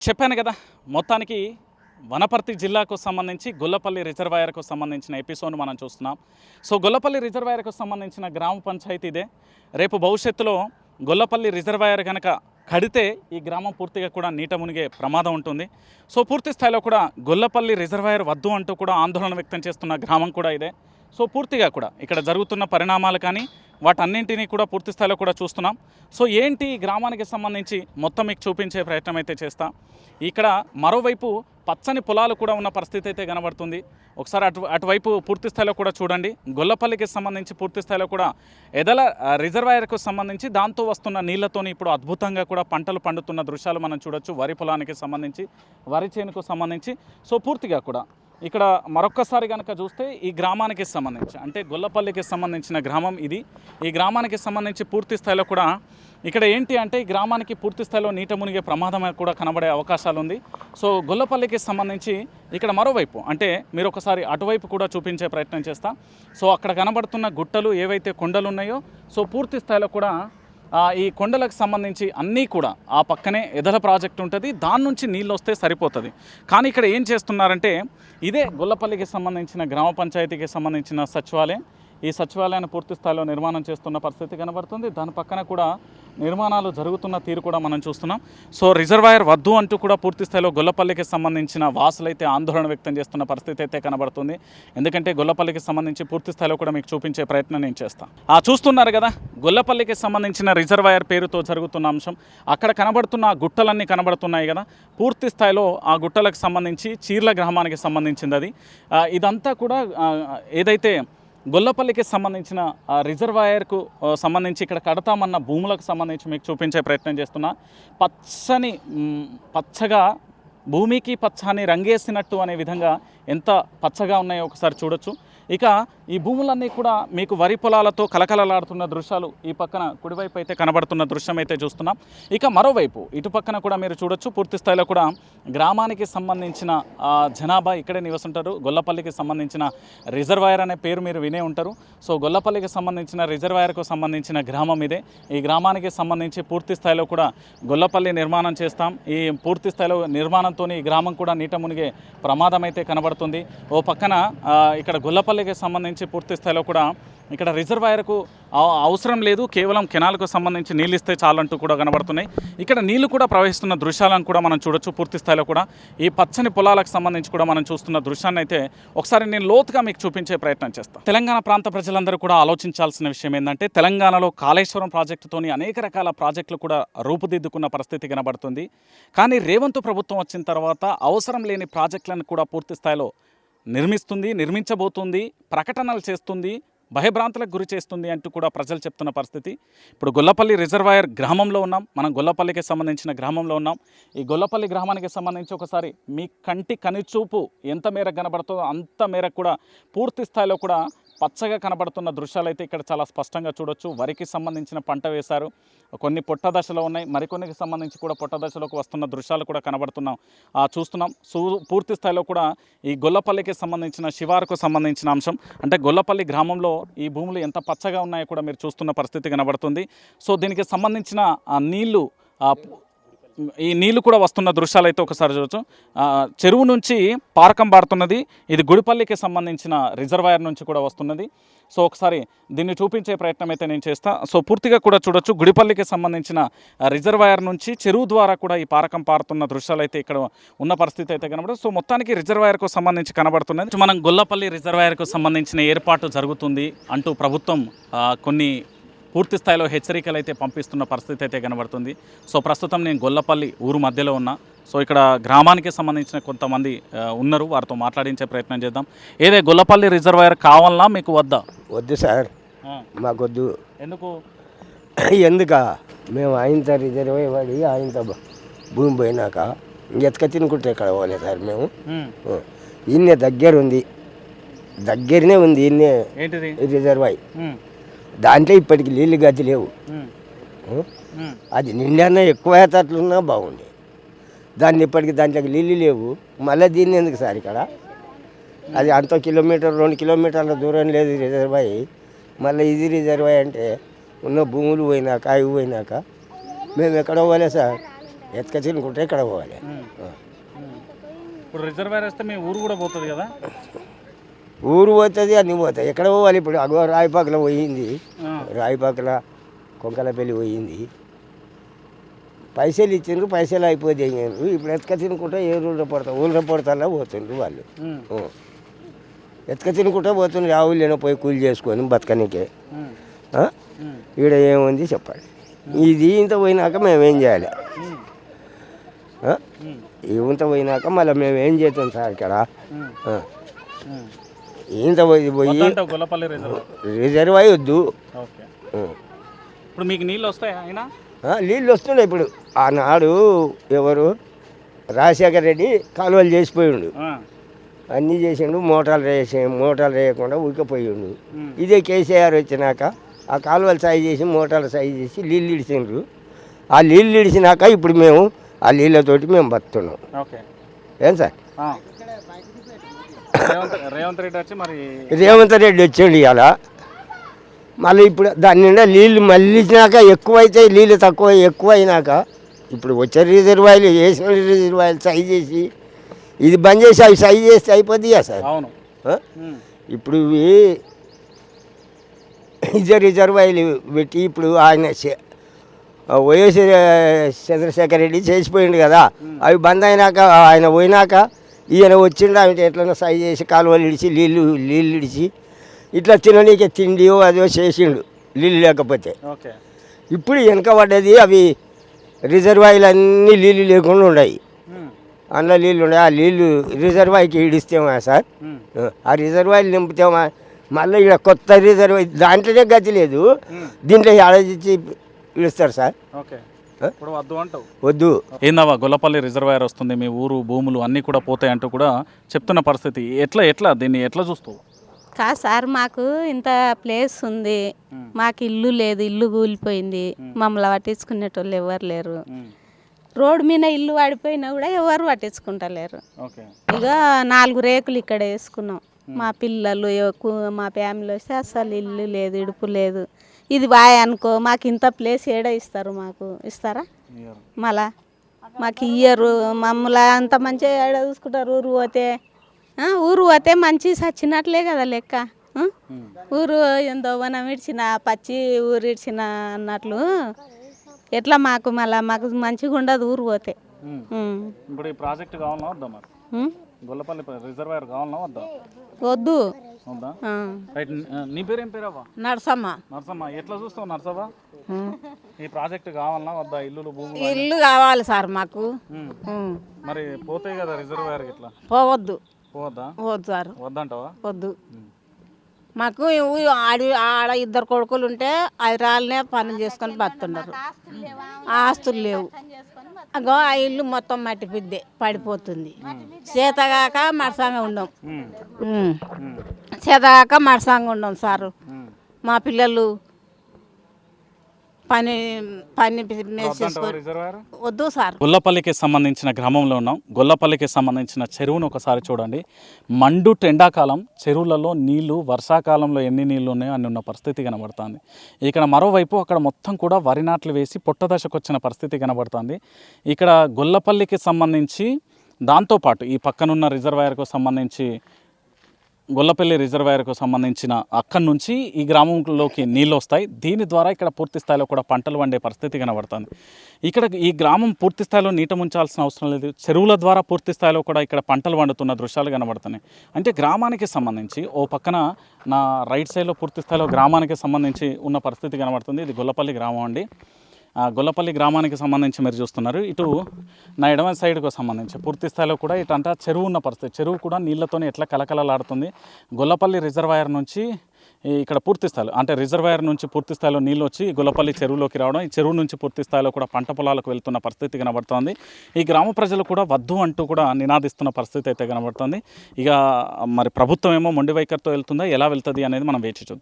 చెప్పాను కదా మొత్తానికి వనపర్తి జిల్లాకు సంబంధించి గొల్లపల్లి రిజర్వాయర్కు సంబంధించిన ఎపిసోడ్ మనం చూస్తున్నాం. సో గొల్లపల్లి రిజర్వాయర్కు సంబంధించిన గ్రామ పంచాయతీ ఇదే. రేపు భవిష్యత్తులో గొల్లపల్లి రిజర్వాయర్ కనుక కడితే ఈ గ్రామం పూర్తిగా కూడా నీట మునిగే ప్రమాదం ఉంటుంది. సో పూర్తి స్థాయిలో కూడా గొల్లపల్లి రిజర్వాయర్ వద్దు అంటూ కూడా ఆందోళన వ్యక్తం చేస్తున్న గ్రామం కూడా ఇదే. సో పూర్తిగా కూడా ఇక్కడ జరుగుతున్న పరిణామాలు కానీ వాటన్నింటినీ కూడా పూర్తి స్థాయిలో కూడా చూస్తున్నాం. సో ఏంటి ఈ గ్రామానికి సంబంధించి మొత్తం మీకు చూపించే ప్రయత్నం అయితే చేస్తాం. ఇక్కడ మరోవైపు పచ్చని పొలాలు కూడా ఉన్న పరిస్థితి అయితే కనబడుతుంది. ఒకసారి అటువైపు పూర్తి స్థాయిలో కూడా చూడండి. గొల్లపల్లికి సంబంధించి పూర్తి స్థాయిలో కూడా ఎదల రిజర్వాయర్కు సంబంధించి దాంతో వస్తున్న నీళ్లతోని ఇప్పుడు అద్భుతంగా కూడా పంటలు పండుతున్న దృశ్యాలు మనం చూడొచ్చు. వరి పొలానికి సంబంధించి, వరి చేనుకు సంబంధించి. సో పూర్తిగా కూడా ఇక్కడ మరొక్కసారి కనుక చూస్తే ఈ గ్రామానికి సంబంధించి అంటే గొల్లపల్లికి సంబంధించిన గ్రామం ఇది. ఈ గ్రామానికి సంబంధించి పూర్తి స్థాయిలో కూడా ఇక్కడ ఏంటి అంటే ఈ గ్రామానికి పూర్తి స్థాయిలో నీట మునిగే ప్రమాదం కూడా కనబడే అవకాశాలు ఉంది. సో గొల్లపల్లికి సంబంధించి ఇక్కడ మరోవైపు అంటే మీరు ఒకసారి అటువైపు కూడా చూపించే ప్రయత్నం చేస్తా. సో అక్కడ కనబడుతున్న గుట్టలు ఏవైతే కొండలు ఉన్నాయో సో పూర్తి స్థాయిలో కూడా ఈ కొండలకు సంబంధించి అన్నీ కూడా ఆ పక్కనే ఎదల ప్రాజెక్ట్ ఉంటుంది. దాని నుంచి నీళ్ళు వస్తే సరిపోతుంది. కానీ ఇక్కడ ఏం చేస్తున్నారంటే ఇదే గొల్లపల్లికి సంబంధించిన గ్రామ పంచాయతీకి సంబంధించిన సచివాలయం. ఈ సచివాలయాన్ని పూర్తి స్థాయిలో నిర్మాణం చేస్తున్న పరిస్థితి కనబడుతుంది. దాని పక్కన కూడా నిర్మాణాలు జరుగుతున్న తీరు కూడా మనం చూస్తున్నాం. సో రిజర్వాయర్ వద్దు అంటూ కూడా పూర్తి స్థాయిలో గొల్లపల్లికి సంబంధించిన వాసులైతే ఆందోళన వ్యక్తం చేస్తున్న పరిస్థితి అయితే కనబడుతుంది. ఎందుకంటే గొల్లపల్లికి సంబంధించి పూర్తి స్థాయిలో కూడా మీకు చూపించే ప్రయత్నం నేను చేస్తాను. చూస్తున్నారు కదా గొల్లపల్లికి సంబంధించిన రిజర్వాయర్ పేరుతో జరుగుతున్న అంశం. అక్కడ కనబడుతున్న ఆ గుట్టలన్నీ కనబడుతున్నాయి కదా. పూర్తి స్థాయిలో ఆ గుట్టలకు సంబంధించి చీర్ల గ్రామానికి సంబంధించింది అది. ఇదంతా కూడా ఏదైతే గొల్లపల్లికి సంబంధించిన రిజర్వాయర్కు సంబంధించి ఇక్కడ కడతామన్న భూములకు సంబంధించి మీకు చూపించే ప్రయత్నం చేస్తున్నా. పచ్చగా భూమికి పచ్చని రంగేసినట్టు అనే విధంగా ఎంత పచ్చగా ఉన్నాయో ఒకసారి చూడొచ్చు. ఇక ఈ భూములన్నీ కూడా మీకు వరి పొలాలతో కలకలలాడుతున్న దృశ్యాలు ఈ పక్కన కుడివైపు అయితే కనబడుతున్న దృశ్యం అయితే చూస్తున్నాం. ఇక మరోవైపు ఇటు పక్కన కూడా మీరు చూడొచ్చు. పూర్తి స్థాయిలో కూడా గ్రామానికి సంబంధించిన జనాభా ఇక్కడే నివసింటారు. గొల్లపల్లికి సంబంధించిన రిజర్వాయర్ అనే పేరు మీరు వినే ఉంటారు. సో గొల్లపల్లికి సంబంధించిన రిజర్వాయర్కు సంబంధించిన గ్రామం ఇదే. ఈ గ్రామానికి సంబంధించి పూర్తి స్థాయిలో కూడా గొల్లపల్లి నిర్మాణం చేస్తాం. ఈ పూర్తి స్థాయిలో నిర్మాణంతో ఈ గ్రామం కూడా నీట మునిగే ప్రమాదం అయితే కనబడుతుంది. ఓ పక్కన ఇక్కడ గొల్లపల్లికి సంబంధించి పూర్తి స్థాయిలో కూడా ఇక్కడ రిజర్వాయర్కు అవసరం లేదు, కేవలం కెనాల్కు సంబంధించి నీళ్ళు ఇస్తే చాలంటూ కూడా కనబడుతున్నాయి. ఇక్కడ నీళ్లు కూడా ప్రవహిస్తున్న దృశ్యాలను కూడా మనం చూడొచ్చు. పూర్తి స్థాయిలో కూడా ఈ పచ్చని పొలాలకు సంబంధించి కూడా మనం చూస్తున్న దృశ్యాన్ని అయితే ఒకసారి నేను లోతుగా మీకు చూపించే ప్రయత్నం చేస్తాను. తెలంగాణ ప్రాంత ప్రజలందరూ కూడా ఆలోచించాల్సిన విషయం ఏంటంటే తెలంగాణలో కాళేశ్వరం ప్రాజెక్టుతోని అనేక రకాల ప్రాజెక్టులు కూడా రూపుదిద్దుకున్న పరిస్థితి కనబడుతుంది. కానీ రేవంత్ ప్రభుత్వం వచ్చిన తర్వాత అవసరం లేని ప్రాజెక్టులను కూడా పూర్తి స్థాయిలో నిర్మిస్తుంది, నిర్మించబోతుంది, ప్రకటనలు చేస్తుంది, భయభ్రాంతులకు గురి చేస్తుంది అంటూ కూడా ప్రజలు చెప్తున్న పరిస్థితి. ఇప్పుడు గొల్లపల్లి రిజర్వాయర్ గ్రామంలో ఉన్నాం. మనం గొల్లపల్లికి సంబంధించిన గ్రామంలో ఉన్నాం. ఈ గొల్లపల్లి గ్రామానికి సంబంధించి ఒకసారి మీ కంటి కనుచూపు ఎంత మేరకు కనబడుతుందో అంత మేరకు కూడా పూర్తి స్థాయిలో కూడా పచ్చగా కనబడుతున్న దృశ్యాలు అయితే ఇక్కడ చాలా స్పష్టంగా చూడొచ్చు. వరికి సంబంధించిన పంట వేశారు, కొన్ని పొట్ట దశలో ఉన్నాయి, మరికొన్నికి సంబంధించి కూడా పొట్ట దశలోకి వస్తున్న దృశ్యాలు కూడా చూస్తున్నాం. పూర్తి స్థాయిలో కూడా ఈ గొల్లపల్లికి సంబంధించిన శివారుకు సంబంధించిన అంశం అంటే గొల్లపల్లి గ్రామంలో ఈ భూములు ఎంత పచ్చగా ఉన్నాయో కూడా మీరు చూస్తున్న పరిస్థితి కనబడుతుంది. సో దీనికి సంబంధించిన నీళ్లు ఈ నీళ్లు కూడా వస్తున్న దృశ్యాలు అయితే ఒకసారి చూడొచ్చు. చెరువు నుంచి పారకం పారుతున్నది. ఇది గుడిపల్లికి సంబంధించిన రిజర్వాయర్ నుంచి కూడా వస్తున్నది. సో ఒకసారి దీన్ని చూపించే ప్రయత్నం అయితే నేను చేస్తా. సో పూర్తిగా కూడా చూడొచ్చు. గుడిపల్లికి సంబంధించిన రిజర్వాయర్ నుంచి చెరువు ద్వారా కూడా ఈ పారకం పారుతున్న దృశ్యాలు అయితే ఇక్కడ ఉన్న పరిస్థితి అయితే కనబడుతుంది. సో మొత్తానికి రిజర్వాయర్కు సంబంధించి కనబడుతున్నది. మనం గొల్లపల్లి రిజర్వాయర్కు సంబంధించిన ఏర్పాటు జరుగుతుంది అంటూ ప్రభుత్వం కొన్ని పూర్తి స్థాయిలో హెచ్చరికలు అయితే పంపిస్తున్న పరిస్థితి అయితే కనబడుతుంది. సో ప్రస్తుతం నేను గొల్లపల్లి ఊరు మధ్యలో ఉన్నా. సో ఇక్కడ గ్రామానికి సంబంధించిన కొంతమంది ఉన్నారు, వారితో మాట్లాడించే ప్రయత్నం చేద్దాం. ఏదే గొల్లపల్లి రిజర్వాయర్ కావాలన్నా మీకు వద్దా? వద్దు సార్, మాకొద్దు. ఎందుకు? మేము ఆయనతో రిజర్వాయర్ పడి ఆయనతో భూమి పోయినాక ఎతక తినుకుంటే ఎక్కడ పోలే సార్. మేము ఈయనే దగ్గరనే ఉంది ఈయనే రిజర్వాయర్. దాంట్లో ఇప్పటికి నీళ్ళు గది లేవు. అది నిండా ఎక్కువ అట్లున్నా బాగుండే. ఇప్పటికి దాంట్లోకి నీళ్ళు లేవు. మళ్ళీ దీన్ని ఎందుకు సార్ ఇక్కడ? అది అంత కిలోమీటర్ 2 కిలోమీటర్ల దూరం లేదు రిజర్వాయర్. మళ్ళీ ఇది రిజర్వాయర్ అంటే ఉన్న భూములు పోయినాక అవి పోయినాక మేము ఎక్కడో పోలే సార్. ఎత్తుక తినుకుంటే ఇక్కడ పోవాలి. ఇప్పుడు రిజర్వాయర్ వస్తే మీ ఊరు కూడా పోతుంది కదా? ఊరు పోతుంది, అన్నీ పోతాయి. ఎక్కడ పోవాలి ఇప్పుడు? అగో రాయిపాకలో పోయింది, రాయిపాకల కొంకలపల్లి పోయింది. పైసలు ఇచ్చిండ్రు, పైసలు అయిపోతే ఇప్పుడు ఎత్తుక తినుకుంటా ఏ ఊళ్ళో పడతాలో పోతుండ్రు వాళ్ళు. ఎత్తుక తినుకుంటా పోతుండ్రు. ఆ ఊళ్ళో పోయి కూలి చేసుకొని బతకనికే. ఈడ ఏముంది చెప్పండి? ఇది ఇంత పోయినాక మేమేం చేయాలి? ఇంత పోయినాక మళ్ళీ మేము ఏం చేస్తాం సార్ ఇక్కడ? ఇంత పోయి రిజర్వాయర్ వద్దు. ఇప్పుడు మీకు నీళ్ళు వస్తాయా? అయినా నీళ్ళు వస్తున్నాయి. ఇప్పుడు ఆనాడు ఎవరు రాజశేఖర రెడ్డి కాలువలు చేసిపోయిండు, అన్నీ చేసిండు. మోటార్లు వేయకుండా ఊరికిపోయిండు. ఇదే కేసీఆర్ వచ్చినాక ఆ కాలువలు సాయి చేసి మోటార్లు సాయి చేసి నీళ్ళు ఇడిచిండ్రు. ఆ నీళ్ళు ఇడిచినాక ఇప్పుడు మేము ఆ నీళ్ళతోటి మేము బతున్నాం. ఏం సార్? రేవంత్ రెడ్డి వచ్చిండు ఇవాళ. మళ్ళీ ఇప్పుడు దాని నిండా నీళ్ళు మళ్ళీనాక ఎక్కువైతే నీళ్ళు ఎక్కువ అయినాక ఇప్పుడు వచ్చే రిజర్వాయర్లు వేసిన రిజర్వాయర్లు సై చేసి ఇది బంద్ చేసి అవి సై చేస్తే అయిపోద్ది కదా సార్? అవును. ఇప్పుడు ఇదే రిజర్వాయర్లు పెట్టి ఇప్పుడు ఆయన వైఎస్ చంద్రశేఖర రెడ్డి చేసిపోయిండు కదా, అవి బంద్ అయినాక ఆయన పోయినాక ఈయన వచ్చిండు. ఆయన ఎట్లన్నా సై చేసి కాలువలు ఇడిచి నీళ్ళు ఇడిచి ఇట్లా తిననీకే తిండియో అదో చేసిండు నీళ్ళు లేకపోతే. ఇప్పుడు వెనక పడ్డది అవి రిజర్వాయర్లు అన్నీ నీళ్ళు లేకుండా ఉన్నాయి. అందులో నీళ్ళు ఉన్నాయి. ఆ నీళ్ళు రిజర్వాయర్కి ఇడిస్తేమా సార్? ఆ రిజర్వాయర్లు నింపుతామా? మళ్ళీ ఇక్కడ కొత్త రిజర్వాయర్ దాంట్లోనే గతి లేదు, దీంట్లో ఆలోచించి ఇస్తారు సార్. వద్దు. ఏందవ్వా, గొల్లపల్లి రిజర్వాయర్ వస్తుంది, మీ ఊరు భూములు అన్నీ కూడా పోతాయి అంటూ కూడా చెప్తున్న పరిస్థితి. ఎట్లా దీన్ని ఎట్లా చూస్తావు? కాదు సార్, మాకు ఇంత ప్లేస్ ఉంది, మాకు ఇల్లు లేదు, ఇల్లు కూలిపోయింది, మమ్మల్ని పట్టించుకునేటోళ్ళు ఎవరు లేరు. రోడ్డు మీద ఇల్లు పడిపోయినా కూడా ఎవరు పట్టించుకుంటలేరు. ఇక 4 రేకులు ఇక్కడ వేసుకున్నాం. మా పిల్లలు మా ఫ్యామిలీ వస్తే అసలు ఇల్లు లేదు, ఇడుపు లేదు. ఇది బాయ్ అనుకో, మాకు ఇంత ప్లేస్ ఏడ ఇస్తారు? మాకు ఇస్తారా? మళ్ళా మాకు ఇయ్యరు. మమ్మల్ని అంత మంచిగా ఏడ చూసుకుంటారు? ఊరు పోతే మంచి సచ్చినట్లే కదా లెక్క. ఊరు ఎంతో మనం ఇడిచిన పచ్చి ఊరు ఇడిచిన అన్నట్లు ఎట్లా మాకు మంచిగా ఉండదు ఊరు పోతే. ఇప్పుడు ఈ ప్రాజెక్ట్ కావాలన్నా వద్దా? మరి గొల్లపల్లి రిజర్వాయర్ కావాలన్నా వద్దా? వద్దు. నీ పేరు ఏం పేరవ్వా? నరసమ్మ. ఎట్లా చూస్తావు నరసవ్వ? ఈ ప్రాజెక్ట్ కావాలన్నా వద్దా? ఇల్లు కావాలి సార్ మాకు. మరి పోతాయి కదా రిజర్వాయర్ ఇట్లా? పోవద్దు. పోవద్దా? వద్దు సార్. వద్దంటావా? వద్దు. మాకు ఆడ 2 కొడుకులు ఉంటే హైదరాబాద్నే పనులు చేసుకొని బతున్నారు. ఆస్తులు లేవు. అగో ఆ ఇల్లు మొత్తం మట్టి పిద్దే పడిపోతుంది. చేతగాక మడసంగా ఉండం. చేతగాక మడసంగా ఉండం సారు. మా పిల్లలు పని వద్దు సార్. గొల్లపల్లికి సంబంధించిన గ్రామంలో ఉన్నాం. గొల్లపల్లికి సంబంధించిన చెరువును ఒకసారి చూడండి. మండుట ఎండాకాలం చెరువులలో నీళ్లు, వర్షాకాలంలో ఎన్ని నీళ్లు ఉన్నాయో అన్ని ఉన్న పరిస్థితి కనబడుతుంది. ఇక్కడ మరోవైపు అక్కడ మొత్తం కూడా వరి నాట్లు వేసి పొట్టదశకు వచ్చిన పరిస్థితి కనబడుతుంది. ఇక్కడ గొల్లపల్లికి సంబంధించి దాంతోపాటు ఈ పక్కనున్న రిజర్వాయర్కు సంబంధించి గొల్లపల్లి రిజర్వాయర్కు సంబంధించిన అక్కడి నుంచి ఈ గ్రామంలోకి నీళ్ళు వస్తాయి. దీని ద్వారా ఇక్కడ పూర్తి స్థాయిలో కూడా పంటలు వండే పరిస్థితి కనబడుతుంది. ఇక్కడ ఈ గ్రామం పూర్తి స్థాయిలో నీట ముంచాల్సిన అవసరం లేదు. చెరువుల ద్వారా పూర్తి స్థాయిలో కూడా ఇక్కడ పంటలు వండుతున్న దృశ్యాలు కనబడుతున్నాయి. అంటే గ్రామానికి సంబంధించి ఓ పక్కన నా రైట్ సైడ్లో పూర్తి స్థాయిలో గ్రామానికి సంబంధించి ఉన్న పరిస్థితి కనబడుతుంది. ఇది గొల్లపల్లి గ్రామం అండి. గొల్లపల్లి గ్రామానికి సంబంధించి మీరు చూస్తున్నారు. ఇటు నా ఎడమ సైడ్కు సంబంధించి పూర్తి స్థాయిలో కూడా ఇటంతా చెరువు ఉన్న పరిస్థితి. చెరువు కూడా నీళ్లతోనే ఎట్లా కలకలలాడుతుంది. గొల్లపల్లి రిజర్వాయర్ నుంచి ఇక్కడ పూర్తి స్థాయిలో అంటే రిజర్వాయర్ నుంచి పూర్తి స్థాయిలో నీళ్ళు వచ్చి గొల్లపల్లి చెరువులోకి రావడం, ఈ చెరువు నుంచి పూర్తి స్థాయిలో కూడా పంట పొలాలకు వెళ్తున్న పరిస్థితి కనబడుతోంది. ఈ గ్రామ ప్రజలు కూడా వద్దు అంటూ కూడా నినాదిస్తున్న పరిస్థితి అయితే కనబడుతుంది. ఇక మరి ప్రభుత్వం ఏమో మొండి వైఖరితో వెళ్తుందా, ఎలా వెళ్తుంది అనేది మనం వేచి చూద్దాం.